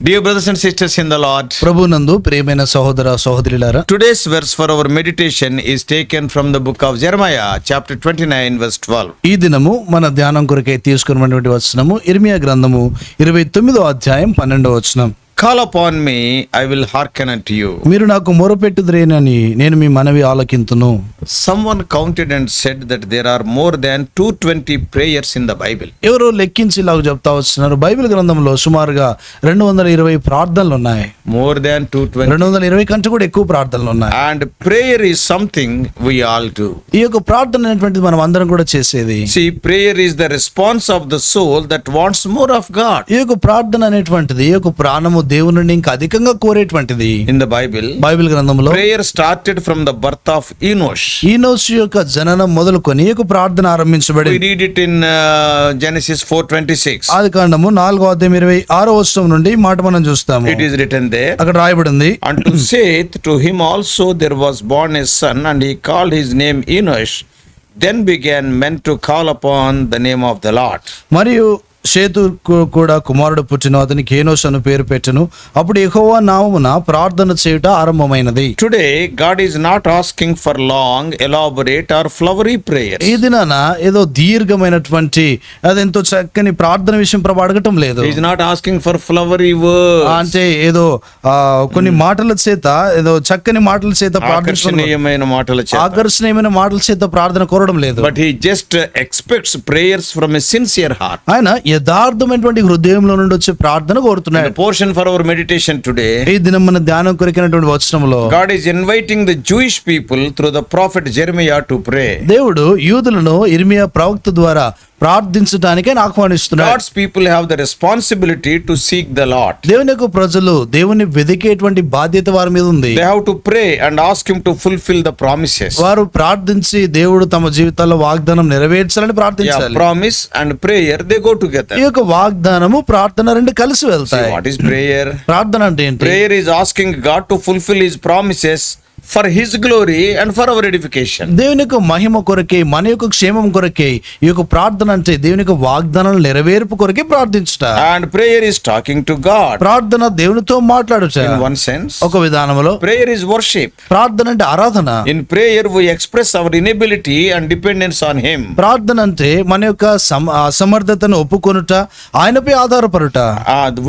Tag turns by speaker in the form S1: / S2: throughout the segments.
S1: Dear brothers and sisters in the Lord,
S2: ప్రభునందు ప్రియమైన సహోదర సహోదరులారా,
S1: today's verse for our meditation is taken from the book of Jeremiah, chapter 29, verse 12.
S2: ఈ దినము మన ధ్యానం కొరకై తీసుకున్నటువంటి వచనము ఇర్మియా గ్రంథము 29వ అధ్యాయం 12వ వచనం.
S1: Call upon me, I will hearken unto you.
S2: మీరు నాకు మొరపెట్టుదురేనని నేను మీ మనవి ఆలకింతును.
S1: Someone counted and said that there are more than 220 prayers in the Bible.
S2: ఎవరో లెక్కించి ఇలాగ చెప్తా వస్తున్నారు, బైబిల్ గ్రంథంలో సుమారుగా 220 ప్రార్థనలు ఉన్నాయి.
S1: More than 220.
S2: 220 కంటే కూడా ఎక్కువ ప్రార్థనలు ఉన్నాయి.
S1: And prayer is something we all do.
S2: ఈ యొక్క ప్రార్థన అనేటువంటిది మనం అందరం కూడా చేసేది.
S1: See, prayer is the response of the soul that wants more of God.
S2: ఈ యొక్క ప్రార్థన అనేటువంటిది ఈ యొక్క ప్రాణము దేవుని నుండి ఇంకా అధికంగా కోరేటువంటిది.
S1: In the Bible,
S2: బైబిల్ గ్రంథంలో
S1: prayer started from the birth of Enosh.
S2: ఈనోషు యొక్క జననం మొదలుకొని ఈ యొక్క ప్రార్థన
S1: We
S2: ఆరంభించబడింది.
S1: read it in Genesis 4:26.
S2: ఆది కాండము 4:26 వచనం నుండి ఈ మాట మనం చూస్తాము.
S1: It is written there.
S2: అక్కడ రాయబడింది,
S1: Unto Seth, to him also there was born a son, and he called his name Enosh. Then began men to call upon the name of the Lord.
S2: మరియు షేతుకు కూడా కుమారుడు పుట్టిన, అతనికి ఏనోషు అను పేరు పెట్టెను. అప్పుడు యెహోవా నామమున ప్రార్థన చేయుట ఆరంభమైనది.
S1: Today, God is not asking for long, elaborate or flowery prayers.
S2: ఈ దినాన ఏదో దీర్ఘమైనటువంటి అదెంతో చక్కని ప్రార్థన విషయం ప్రభు అడగటం లేదు.
S1: He is not asking for flowery words.
S2: అంటే ఏదో కొన్ని మాటల చేత, ఏదో చక్కని మాటల చేత ప్రార్థన,
S1: ఆకర్షణీయమైన మాటల చేత.
S2: ఆకర్షణీయమైన మాటల చేత ప్రార్థన కోరడం లేదు.
S1: But he just expects prayers from a sincere heart.
S2: ఆయన యథార్థమైనటువంటి హృదయంలో నుండి వచ్చే ప్రార్థన
S1: The
S2: కోరుతున్నాడు.
S1: portion for our meditation today,
S2: ఈ దినం మన ధ్యానం కొరికినటువంటి వచనంలో
S1: God is inviting the Jewish people through the prophet Jeremiah to pray.
S2: దేవుడు యూదులను ఇర్మియా ప్రవక్త ద్వారా ప్రార్థించడానికి ఆయన ఆహ్వానిస్తున్నాడు.
S1: God's people have the responsibility to seek the Lord.
S2: దేవుని యొక్క ప్రజలు దేవుని వెదికేటువంటి బాధ్యత వారి మీద ఉంది.
S1: They have to pray and ask him to fulfill the promises.
S2: వారు ప్రార్థించి దేవుడు తమ జీవితాల్లో వాగ్దానం నెరవేర్చాలని
S1: Yeah,
S2: ప్రార్థించాలి.
S1: promise and prayer, they go together.
S2: ఈ యొక్క వాగ్దానము ప్రార్థన రెండు కలిసి
S1: See,
S2: వెళ్తాయి.
S1: what is prayer?
S2: ప్రార్థన అంటే ఏంటి?
S1: Prayer is asking God to fulfill his promises for his glory and for our edification.
S2: దేవుని యొక్క మహిమ కొరకే, మన యొక్క క్షేమం కొరకే ఈ యొక్క ప్రార్థన అంటే దేవుని యొక్క వాగ్దానాలు నెరవేర్పు కొరకే ప్రార్థించుట.
S1: And prayer is talking to God.
S2: ప్రార్థన దేవునితో మాట్లాడుట.
S1: In one sense,
S2: ఒక విధానంలో
S1: prayer is worship.
S2: ప్రార్థన అంటే ఆరాధన.
S1: In prayer, we express our inability and dependence on him.
S2: ప్రార్థన అంటే మన యొక్క అసమర్థతను ఒప్పుకొనుట, ఆయనపై ఆధారపడుట.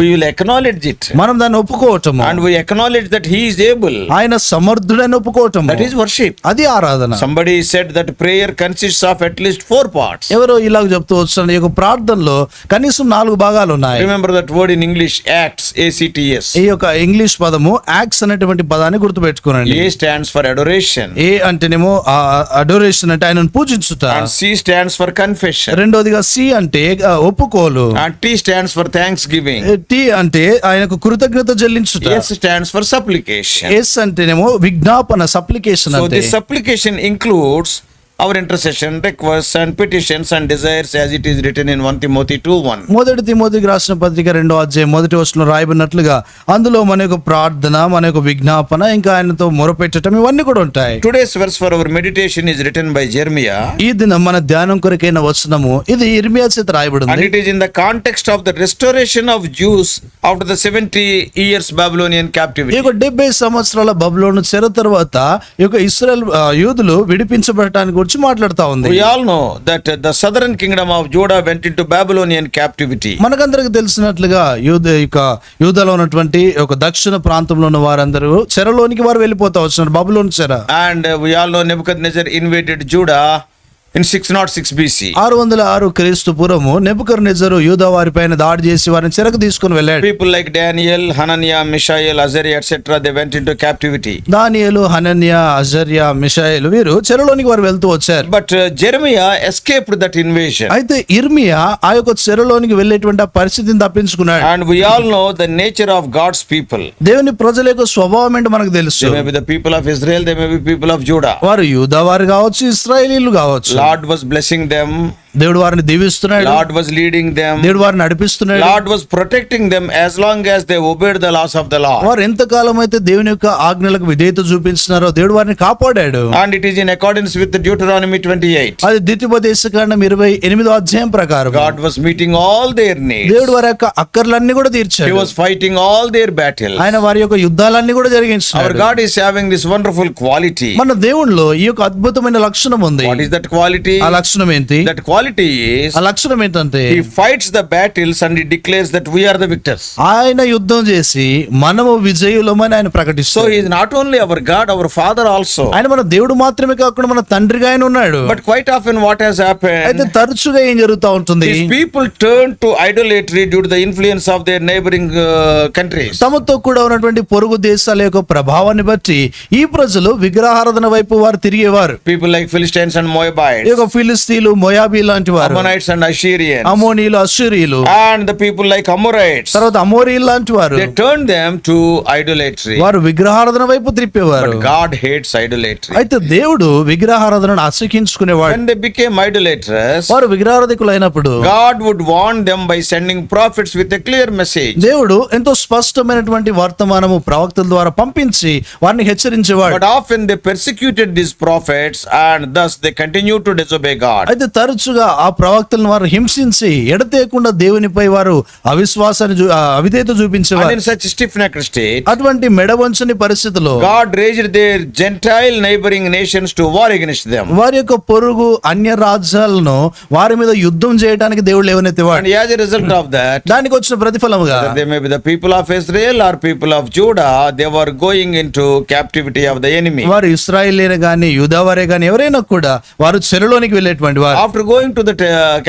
S1: We will acknowledge it.
S2: మనం దాన్ని ఒప్పుకోవటము,
S1: And we acknowledge that he is able.
S2: ఆయన సమర్థుడని ఒప్పుకోవటము,
S1: That is worship.
S2: అది ఆరాధన.
S1: Somebody said that prayer consists of at least 4 parts.
S2: ఎవరో ఇలాగ చెప్తూ వచ్చారు, ఈ యొక్క ప్రార్థనలో కనీసం 4 భాగాలు ఉన్నాయి.
S1: Remember that word in English, acts, ACTS.
S2: ఈ యొక్క ఇంగ్లీష్ పదము యాక్ట్స్ అనేటువంటి పదాన్ని గుర్తుపెట్టుకోనండి.
S1: A stands for adoration.
S2: ఏ అంటేనేమో అడోరేషన్ అంటే ఆయనను పూజించుట.
S1: And C stands for confession.
S2: రెండోదిగా సి అంటే ఒప్పుకోలు.
S1: And T stands for thanksgiving.
S2: T అంటే ఆయనకు కృతజ్ఞత చెల్లించుట.
S1: S stands for supplication.
S2: S అంటేనేమో విజ్ఞాపన, సప్లికేషన్.
S1: So
S2: అంటే
S1: this supplication includes our intercession, requests and petitions and desires as it is written in 1 Timothy 2:1.
S2: మొదటి తిమోతికి రాసిన పత్రిక 2వ అధ్యాయం 1వ వచనంలో రాయబడినట్లుగా అందులో మన యొక్క ప్రార్థన, మన యొక్క విజ్ఞాపన, ఇంకా ఆయనతో మొరపెట్టడం ఇవన్నీ కూడా ఉంటాయి.
S1: Today's verse for our meditation is written by Jeremiah.
S2: ఈ దినం మన ధ్యానం కొరకైన వచనము ఇది ఇర్మియా చేత
S1: And
S2: రాయబడింది.
S1: it is in the context of the restoration of Jews after the 70 years Babylonian
S2: ఈ
S1: captivity.
S2: యొక్క 70 సంవత్సరాల బబులోను చెర తర్వాత ఈ యొక్క ఇశ్రాయేల్ యూదులు విడిపించబడటానికి గురించి మాట్లాడుతా ఉంది.
S1: We all know that the southern kingdom of Judah went into Babylonian captivity.
S2: మనకందరికి తెలిసినట్లుగా యూదాలో ఉన్నటువంటి ఒక దక్షిణ ప్రాంతంలో ఉన్న వారందరూ చెరలోనికి వారు వెళ్ళిపోతా వచ్చినారు, బబులోను చెర.
S1: And we all know Nebuchadnezzar invaded Judah in 606 BC.
S2: 606 క్రీస్తు పూర్వము నెబుకద్నెజరు యూదా వారిపైన దాడి చేసి వారిని చెరకు తీసుకుని వెళ్ళాడు.
S1: People like Daniel, Hananiah, Mishael, Azariah, etc. they went into captivity.
S2: దానియేలు, హనన్యా, అజర్యా, మిషాయేలు వీరు చెరలోనికి వారు వెళ్తూ వచ్చారు.
S1: But Jeremiah escaped that invasion.
S2: అయితే ఇర్మియా ఆ యొక్క చెరలోనికి వెళ్ళేటువంటి ఆ పరిస్థితిని తప్పించుకున్నాడు.
S1: And we all know the nature of God's people.
S2: దేవుని ప్రజల యొక్క స్వభావం ఏంటో మనకు తెలుసు.
S1: They may be the people of Israel, they may be people of Judah.
S2: వారు యూదా వారు కావచ్చు, ఇశ్రాయేలీలు కావచ్చు.
S1: Lord was blessing them
S2: దేవుడు వారిని దీవిస్తున్నాడు,
S1: Lord was leading them,
S2: దేవుడు వారిని నడిపిస్తున్నాడు.
S1: Lord was protecting them as long as they obeyed the laws of the Lord.
S2: వారు ఎంతకాలం అయితే దేవుని యొక్క ఆజ్ఞలకు విధేయత చూపించినారో దేవుడు వారిని కాపాడాడు.
S1: And it is in accordance with the Deuteronomy 28.
S2: అది ద్వితీయోపదేశకాండం 28వ అధ్యాయం ప్రకారం
S1: God was meeting all their needs.
S2: దేవుడు వారి యొక్క అక్కర్లన్నీ కూడా
S1: He
S2: తీర్చాడు.
S1: was fighting all their battles.
S2: ఆయన వారి యొక్క యుద్ధాలన్నీ కూడా
S1: Our
S2: జరిగించాడు.
S1: God is having this wonderful quality.
S2: మన దేవునిలో ఈ యొక్క అద్భుతమైన లక్షణం ఉంది.
S1: What is that quality?
S2: ఆ లక్షణం ఏంటి?
S1: That quality is
S2: ఆ లక్షణం ఏంటంటే
S1: He fights the battles and He declares that we are the victors.
S2: ఆయన యుద్ధం చేసి మనము విజయులమని ఆయన
S1: So
S2: ప్రకటిస్తాడు.
S1: He is not only our God, our Father also.
S2: ఆయన మన దేవుడు మాత్రమే కాకుండా మన తండ్రిగా ఆయన ఉన్నాడు.
S1: But quite often what has
S2: అయితే
S1: happened,
S2: తరచుగా ఏం జరుగుతా ఉంటుంది?
S1: these people turn to idolatry due to the influence of their neighboring countries.
S2: తమతో కూడా ఉన్నటువంటి పొరుగు దేశాల యొక్క ప్రభావాన్ని బట్టి ఈ ప్రజలు విగ్రహారాధన వైపు వారు తిరిగేవారు.
S1: People like Philistines and
S2: ఈ
S1: Moabites,
S2: యొక్క ఫిలిస్తీన్లు, మొయాబీ లాంటి వారు,
S1: Ammonites and Assyrians,
S2: అమోనీయులు, అశ్షూరీయులు,
S1: and the people like Amorites.
S2: తర్వాత అమోరీయులు లాంటి వారు,
S1: They turned them to idolatry.
S2: వారు విగ్రహారాధన వైపు త్రిప్పేవారు.
S1: But God hates idolatry.
S2: అయితే దేవుడు విగ్రహారాధనను అసహ్యించుకునేవాడు.
S1: When they became idolaters,
S2: వారు విగ్రహారాధికులు అయినప్పుడు
S1: God would warn them by sending prophets with a clear message.
S2: దేవుడు ఎంతో స్పష్టమైనటువంటి వర్తమానము ప్రవక్తల ద్వారా పంపించి వారిని హెచ్చరించేవాడు.
S1: But often they persecuted these prophets and thus they continued to disobey God.
S2: అయితే తరచుగా ఆ ప్రవక్తలను వారు హింసించి ఎడతేయకుండా దేవునిపై వారు అవిధేయత
S1: And
S2: చూపించేవారు.
S1: in such stiff-necked state,
S2: అటువంటి మెడవంచని పరిస్థితిలో
S1: God raised their Gentile neighboring nations to war against them.
S2: వారి యొక్క పొరుగు అన్య రాజ్యాలను వారి మీద యుద్ధం చేయడానికి దేవుడు లేవనెత్తేవాడు.
S1: And as a result of that,
S2: దానికి వచ్చిన ప్రతిఫలముగా
S1: whether they may be the people of Israel or people of Judah, they were going into captivity of the enemy.
S2: వారు ఇశ్రాయేలీయులే గాని యూదావారే గాని ఎవరైనా కూడా వారు చెరలోనికి వెళ్ళేటువంటి వారు.
S1: After going to the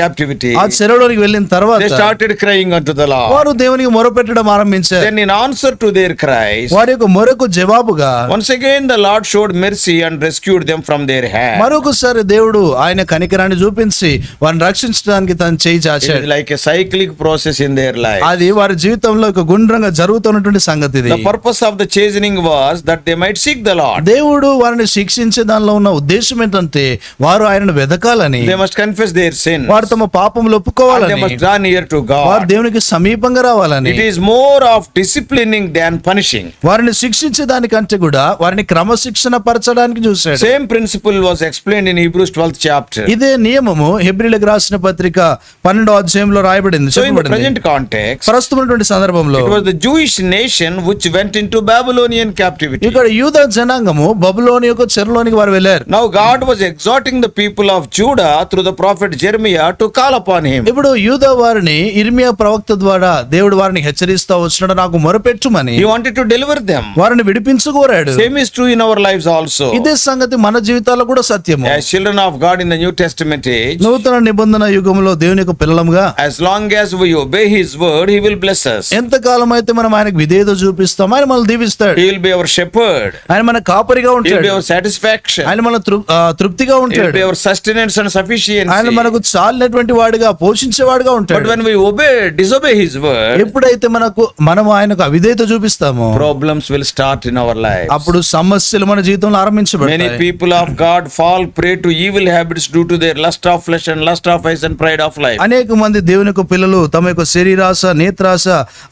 S1: captivity,
S2: ఆ చెరలోనికి వెళ్ళిన
S1: they
S2: తర్వాత
S1: started crying unto the Lord.
S2: వారు దేవునికి మొరపెట్టడం ఆరంభించారు.
S1: Then in answer to their cries,
S2: వారి యొక్క మొరకు జవాబుగా
S1: once again the Lord showed mercy and rescued them from their hand.
S2: మరొకసారి దేవుడు ఆయన కనికరాన్ని చూపించి వారిని రక్షించడానికి తన చేయి
S1: It is
S2: చాచాడు.
S1: like a cyclic process in their life.
S2: అది వారి జీవితంలో ఒక గుండ్రంగా జరుగుతున్నటువంటి సంగతి ఇది.
S1: The purpose of the chastening was that they might seek the Lord.
S2: దేవుడు వారిని శిక్షించే దానిలో ఉన్న ఉద్దేశం ఏంటంటే వారు ఆయనను వెదకాలని,
S1: They must confess their sin.
S2: వారు తమ పాపములు
S1: And they
S2: ఒప్పుకోవాలని,
S1: must draw near to
S2: వారు
S1: God.
S2: దేవునికి సమీపంగా రావాలని.
S1: It is more of disciplining than punishing.
S2: వారిని శిక్షించే దానికంటే కూడా వారిని క్రమశిక్షణ పరచడానికి చూశాడు.
S1: Same principle was explained in Hebrews 12th chapter.
S2: ఇదే నియమము హెబ్రీయులకు రాసిన పత్రిక 12వ అధ్యాయంలో రాయబడింది,
S1: So in the
S2: చెప్పబడింది.
S1: present context,
S2: ప్రస్తుతమైనటువంటి సందర్భంలో
S1: it was the Jewish nation which went into Babylonian captivity.
S2: ఇక్కడ యూదా జనాంగము బబులోని యొక్క చెరలోనికి వారు వెళ్ళారు.
S1: Now God was exhorting the people of Judah through the prophet Jeremiah to call upon him.
S2: ఇప్పుడు యూదా వారిని ఇర్మియా ప్రవక్త ద్వారా దేవుడు వారిని హెచ్చరిస్తా వచ్చినాడు, నాకు మొరపెట్టుమని.
S1: He wanted to deliver them.
S2: వారిని విడిపించుకోరాడు.
S1: Same is true in our lives also.
S2: ఇదే సంగతి మన జీవితాల్లో కూడా సత్యము.
S1: As children of God in the New Testament age,
S2: నూతన నిబంధన యుగంలో దేవుని యొక్క పిల్లలముగా
S1: as long as we obey His word, He will bless us.
S2: ఎంతకాలం అయితే మనం ఆయనకు విధేయత చూపిస్తాం ఆయన మనల్ని దీవిస్తాడు.
S1: He will be our shepherd.
S2: ఆయన మన కాపరిగా
S1: He will
S2: ఉంటాడు.
S1: be our satisfaction.
S2: ఆయన మన తృప్తిగా
S1: He will
S2: ఉంటాడు.
S1: be our sustenance and
S2: ఆయన
S1: sufficiency.
S2: మనకు చాలినటువంటి వాడిగా పోషించేవాడుగా
S1: But
S2: ఉంటాడు.
S1: when we disobey His word,
S2: ఎప్పుడైతే మనం ఆయనకు అవిధేయత చూపిస్తామో
S1: problems will start in our lives.
S2: అప్పుడు సమస్యలు మన జీవితంలో
S1: Many
S2: ఆరంభించబడతాయి.
S1: people of God fall prey to evil habits due to their lust of flesh and lust of eyes and pride of life.
S2: అనేక మంది దేవుని యొక్క పిల్లలు తమ యొక్క శరీరాశ, నేత్రాశ,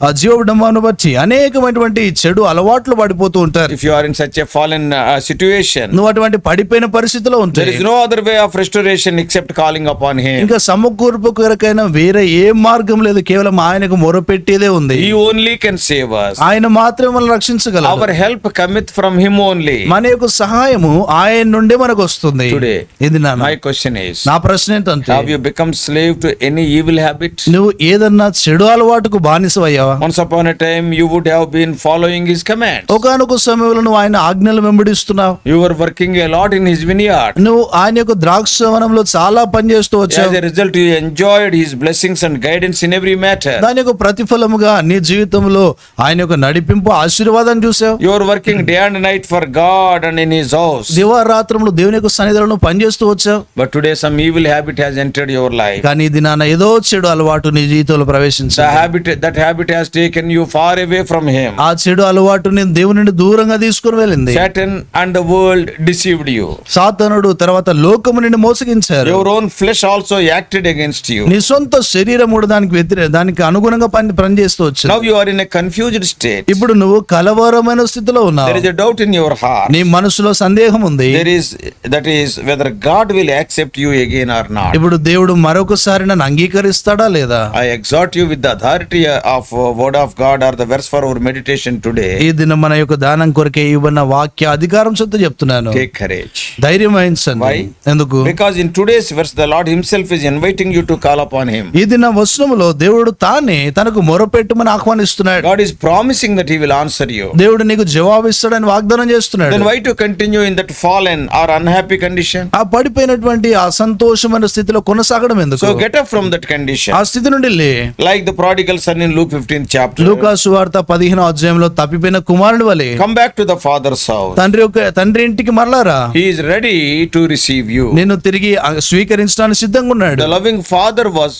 S2: ఆ జీవడంబాను బట్టి అనేకమైనటువంటి చెడు అలవాట్లు పడిపోతూ ఉంటారు.
S1: If you are in such a fallen situation,
S2: నువ్వు అటువంటి పడిపోయిన పరిస్థితిలో
S1: there
S2: ఉంటాయి.
S1: is no other way of restoration except calling upon Him.
S2: ఇంకా సమకూర్పు కొరకైనా వేరే ఏ మార్గం లేదు, కేవలం ఆయనకు మొరపెట్టేదే ఉంది.
S1: He only can save us.
S2: ఆయన మాత్రమే మనల్ని రక్షించగలరు.
S1: Our help cometh from Him only.
S2: మన యొక్క సహాయము ఆయన నుండే మనకు వస్తుంది.
S1: Today,
S2: ఇది నాన్న
S1: my question is,
S2: నా ప్రశ్న ఏంటంటే,
S1: have you become slave to any evil habit?
S2: నువ్వు ఏదన్నా చెడు అలవాటుకు బానిసవయ్యావా?
S1: Once upon a time, you would have been following His commands.
S2: ఒకానొక సమయంలో నువ్వు ఆయన ఆజ్ఞలు వెంబడిస్తున్నావు.
S1: You were working a lot in His vineyard.
S2: నువ్వు ఆయన యొక్క ద్రాక్షవనంలో చాలా పని చేస్తూ
S1: As
S2: వచ్చావు.
S1: a result, you enjoyed His blessings and guidance in every matter.
S2: దాని యొక్క ప్రతిఫలముగా నీ జీవితంలో ఆయన యొక్క నడిపింపు, ఆశీర్వాదాన్ని చూసావు.
S1: You are working day and night for God and in His house.
S2: దివారాత్రములు దేవుని యొక్క సన్నిధిలో పని చేస్తూ వచ్చావు.
S1: But today, some evil habit has entered your life.
S2: కానీ ఇది నాన్న ఏదో చెడు అలవాటు నీ జీవితంలో ప్రవేశించింది.
S1: That habit has taken you far away from Him.
S2: ఆ చెడు అలవాటు నేను దేవుని నుండి దూరంగా తీసుకుని వెళ్ళింది.
S1: Satan and the world deceived you.
S2: సాతానుడు తర్వాత లోకము నిన్ను మోసగించారు.
S1: Your own flesh also acted against you.
S2: నీ సొంత శరీరం కూడా దానికి అనుగుణంగా పనిచేస్తూ వచ్చింది.
S1: Now you are in a confused state.
S2: ఇప్పుడు నువ్వు కలవరమైన స్థితిలో ఉన్నావు.
S1: There is a doubt in your heart.
S2: నీ మనసులో సందేహం ఉంది.
S1: That is whether God will accept you again or not.
S2: ఇప్పుడు దేవుడు మరొకసారి నన్ను అంగీకరిస్తాడా లేదా?
S1: I exhort you with the authority of word of God or the verse for our meditation today.
S2: ఈ దినం మన యొక్క దానం కొరకే ఇవ్వబడిన వాక్య అధికారం సొంత చెప్తున్నాను.
S1: Take courage.
S2: ధైర్యం వహించండి.
S1: Why?
S2: ఎందుకు?
S1: Because in today's verse the Lord himself is inviting you to call upon him.
S2: ఈ దిన వచనములో దేవుడు తానే తనకు మొరపెట్టుమని ఆహ్వానిస్తున్నాడు.
S1: God is promising that he will answer you.
S2: దేవుడు నీకు జవాబిస్తాడని వాగ్దానం చేస్తున్నాడు.
S1: Then why to continue in that fallen or unhappy condition?
S2: ఆ పడిపోయినటువంటి అసంతోషమైన స్థితిలో కొనసాగడం ఎందుకు?
S1: So get up from that condition.
S2: ఆ స్థితి నుండి లే.
S1: Like the prodigal son in Luke 15th chapter.
S2: లూకా సువార్త 15వ అధ్యాయంలో తప్పిపోయిన కుమారుడి వలె
S1: Come back to the father's house.
S2: తండ్రి ఇంటికి మరలారా.
S1: He is ready to receive you.
S2: నిన్ను తిరిగి స్వీకరించడానికి సిద్ధంగా ఉన్నాడు.
S1: The loving father was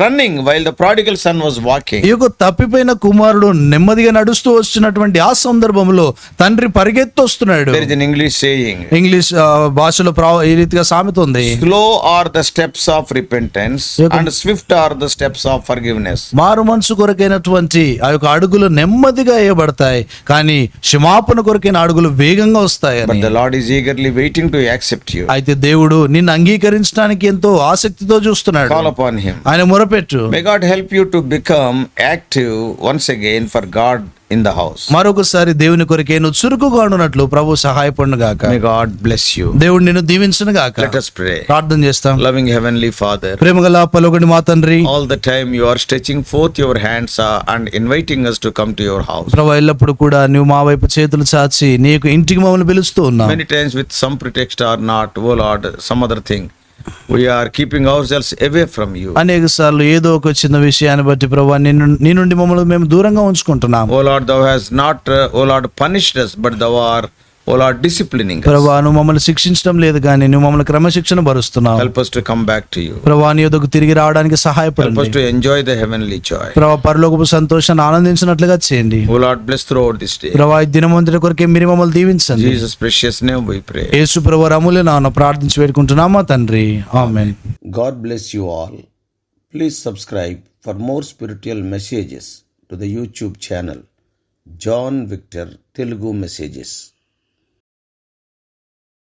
S1: running while the prodigal son was walking.
S2: ఈ యొక్క తప్పిపోయిన కుమారుడు నెమ్మదిగా నడుస్తూ వచ్చినటువంటి ఆ సందర్భంలో తండ్రి పరిగెత్తి వస్తున్నాడు.
S1: There is an English saying.
S2: English భాషలో ఈ రీతిగా సామెత ఉంది.
S1: Slow are the steps of repentance and swift are the steps of forgiveness.
S2: మారు మనసు కొరకైనటువంటి ఆ యొక్క అడుగులు నెమ్మదిగా వేయబడతాయి, కానీ క్షమాపణ కొరకైన అడుగులు వేగంగా వస్తాయి.
S1: But the Lord is eagerly waiting to accept you.
S2: అయితే దేవుడు నిన్ను అంగీకరించడానికి ఎంతో ఆసక్తితో చూస్తున్నాడు.
S1: Call upon him.
S2: ఆయన మొరపెట్టు.
S1: May God help you to become active once again for God in the house.
S2: మరొకసారి దేవుని కొరకే నువ్వు చురుకుగా ఉండునట్లు ప్రభు సహాయపడును గాక.
S1: May God bless you.
S2: దేవుడు నిన్ను దీవించును గాక.
S1: Let us pray.
S2: ప్రార్థన చేస్తాం.
S1: Loving heavenly Father,
S2: ప్రేమగల పలుకుడి మా తండ్రి,
S1: all the time you are stretching forth your hands and inviting us to come to your house.
S2: ప్రభు ఎల్లప్పుడు కూడా నువ్వు మా వైపు చేతులు చాచి నీకు ఇంటికి మమ్మల్ని పిలుస్తూ ఉన్నావు.
S1: Many times with some pretext or not, oh Lord, some other thing, we are keeping ourselves away from you.
S2: అనేక సార్లు ఏదో ఒక చిన్న విషయాన్ని బట్టి ప్రభు నీ నుండి మమ్మల్ని మేము దూరంగా ఉంచుకుంటున్నాం.
S1: Oh Lord, thou hast not, oh Lord, punished us, but thou art, oh Lord, disciplining us.
S2: ప్రభు నువ్వు మమ్మల్ని శిక్షించడం లేదు, కానీ నువ్వు మమ్మల్ని క్రమశిక్షణ భరుస్తున్నావు.
S1: Help us to come back to you.
S2: ప్రభు నీ యొద్దకు తిరిగి రావడానికి
S1: Help us
S2: సహాయపడండి.
S1: to enjoy the heavenly joy.
S2: ప్రభు పరలోకపు సంతోషాన్ని ఆనందించినట్లుగా చేయండి.
S1: Oh Lord, bless throughout this day.
S2: ప్రభు ఈ దినమంతటి కొరకే మీరు మమ్మల్ని దీవించండి.
S1: Jesus' precious name we pray.
S2: యేసు ప్రభు అమూల్య నామమున ప్రార్థించి వేడుకుంటున్నాం మా తండ్రి. ఆమేన్.
S3: God bless you all. Please subscribe for more spiritual messages to the YouTube channel John Victor Telugu Messages.